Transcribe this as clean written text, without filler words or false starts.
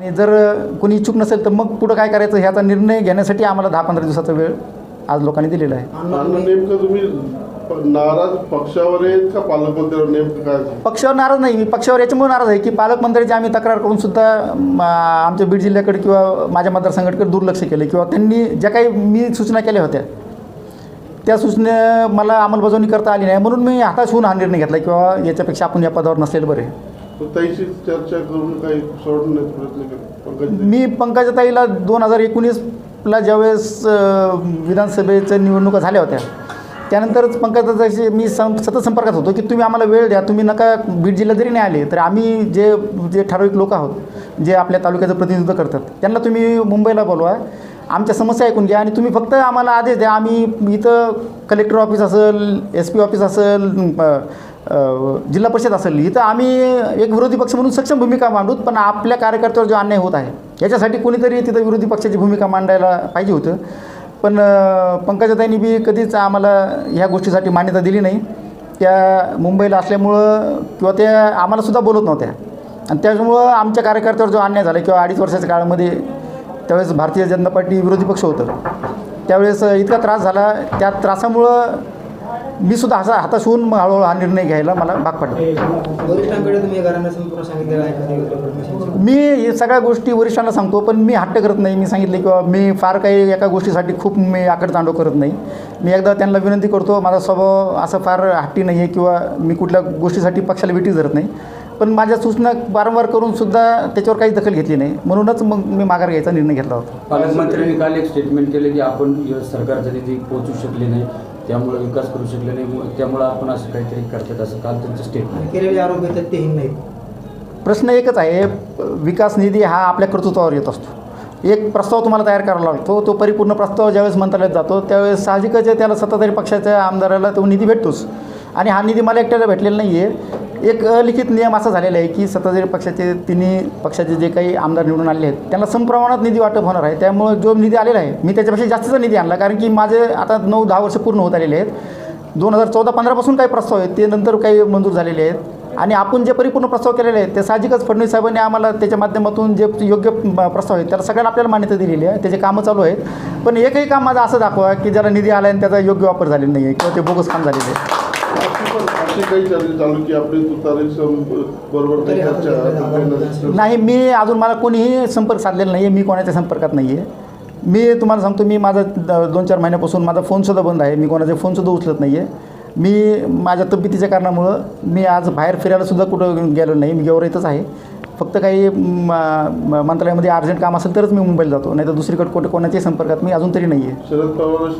आणि जर कोणी इच्छुक नसेल तर मग पुढं काय करायचं ह्याचा निर्णय घेण्यासाठी आम्हाला 10-15 दिवसाचा वेळ आज लोकांनी दिलेला आहे. नेमकं तुम्ही नाराज पक्षावर आहेत का पालकमंत्र्यावर, नेमकं काय? पक्षावर नाराज नाही, मी पक्षावर याच्यामुळे नाराज आहे की पालकमंत्र्यांची आम्ही तक्रार करून सुद्धा आमच्या बीड जिल्ह्याकडे किंवा माझ्या मतदारसंघाकडे दुर्लक्ष केलं किंवा त्यांनी ज्या काही मी सूचना केल्या होत्या त्या सूचना मला अंमलबजावणी करता आली नाही, म्हणून मी हाताश होऊन हा निर्णय घेतला किंवा याच्यापेक्षा आपण या पदावर नसलेलं बरे. ताईशी चर्चा करून काही सोडवण्याचा प्रयत्न केला? मी पंकजाताईला 2019ला ज्यावेळेस विधानसभेच्या निवडणुका झाल्या होत्या त्यानंतरच पंकजाताईशी मी सतत संपर्कात होतो की तुम्ही आम्हाला वेळ द्या, तुम्ही नका बीड जिल्ह्यात जरी नाही आले तर आम्ही जे ठराविक लोक आहोत जे आपल्या तालुक्याचं प्रतिनिधित्व करतात त्यांना तुम्ही मुंबईला बोलवा, आमच्या समस्या ऐकून घ्या आणि तुम्ही फक्त आम्हाला आदेश द्या. आम्ही इथं कलेक्टर ऑफिस असेल, SP ऑफिस असेल, जिल्हा परिषद असेल, इथं आम्ही एक विरोधी पक्ष म्हणून सक्षम भूमिका मांडूत, पण आपल्या कार्यकर्त्यावर जो अन्याय होत आहे याच्यासाठी कोणीतरी तिथं विरोधी पक्षाची भूमिका मांडायला पाहिजे होतं. पण पंकजाताईंनी बी कधीच आम्हाला ह्या गोष्टीसाठी मान्यता दिली नाही. त्या मुंबईला असल्यामुळं किंवा त्या आम्हालासुद्धा बोलत नव्हत्या आणि त्याच्यामुळं आमच्या कार्यकर्त्यावर जो अन्याय झाला किंवा 2.5 वर्षाच्या काळामध्ये त्यावेळेस भारतीय जनता पार्टी विरोधी पक्ष होतं त्यावेळेस इतका त्रास झाला, त्या त्रासामुळं मी सुद्धा हाताश होऊन मग हळूहळू हा निर्णय घ्यायला मला भाग पडला. मी हे सगळ्या गोष्टी वरिष्ठांना सांगतो, पण मी हट्ट करत नाही. मी सांगितले किंवा मी फार काही एका गोष्टीसाठी खूप मी आकडतांडव करत नाही. मी एकदा त्यांना विनंती करतो, माझा स्वभाव असं फार हट्टी नाही आहे किंवा मी कुठल्या गोष्टीसाठी पक्षाला विटी धरत नाही, पण माझ्या सूचना वारंवार करून सुद्धा त्याच्यावर काही दखल घेतली नाही, म्हणूनच मग मी माघार घ्यायचा निर्णय घेतला होता. पालकमंत्र्यांनी काल एक स्टेटमेंट केले की आपण सरकारचा निधी पोहोचू शकले नाही, त्यामुळे विकास करू शकले नाही, त्यामुळे आपण असं काहीतरी करतात असं काल त्यांचं स्टेटमेंट केलेले आरोप येतात ते नाहीत. प्रश्न एकच आहे, विकास निधी हा आपल्या कर्तृत्वावर येत असतो. एक प्रस्ताव तुम्हाला तयार करावा लागतो, तो परिपूर्ण प्रस्ताव ज्यावेळेस मंत्रालयात जातो त्यावेळेस साहजिकच आहे त्याला सत्ताधारी पक्षाच्या आमदाराला तो निधी भेटतोच आणि हा निधी मला एकट्याला भेटलेला नाही आहे. एक अलिखित नियम असा झालेला आहे की सत्ताधारी पक्षाचे तिन्ही पक्षाचे जे काही आमदार निवडून आलेले आहेत त्यांना समप्रमाणात निधी वाटप होणार आहे. त्यामुळे जो निधी आलेला आहे मी त्याच्यापेक्षा जास्तीचा निधी आणला, कारण की माझे आता 9-10 वर्ष पूर्ण होत आलेले आहेत. 2014-15 पासून काही प्रस्ताव आहेत ते नंतर काही मंजूर झालेले आहेत आणि आपण जे परिपूर्ण प्रस्ताव केलेले आहेत ते साहजिकच फडणवीस साहेबांनी आम्हाला त्याच्या माध्यमातून जे योग्य प्रस्ताव आहेत त्याला सगळ्यांना आपल्याला मान्यता दिलेली आहे, त्याचे कामं चालू आहेत. पण एकही काम माझं असं दाखवा की ज्याला निधी आला आणि त्याचा योग्य वापर झालेला नाही आहे किंवा ते बोगस काम झालेले आहे. अशी काही चर्चा चालू की आपली तुतारी बरोबर नाही, मी अजून मला कोणीही संपर्क साधलेला नाही आहे, मी कोणाच्या संपर्कात नाही आहे. मी तुम्हाला सांगतो, मी माझा 2-4 महिन्यापासून माझा फोनसुद्धा बंद आहे, मी कोणाचे फोनसुद्धा उचलत नाही आहे. मी माझ्या तब्येतीच्या कारणामुळं मी आज बाहेर फिरायलासुद्धा कुठं गेलो नाही, मी गेवराईतच आहे. फक्त काही मंत्रालयामध्ये अर्जंट काम असेल तरच मी मुंबईला जातो, नाही तर दुसरीकडे कोणाच्याही संपर्कात मी अजून तरी नाही आहे. शरद पवार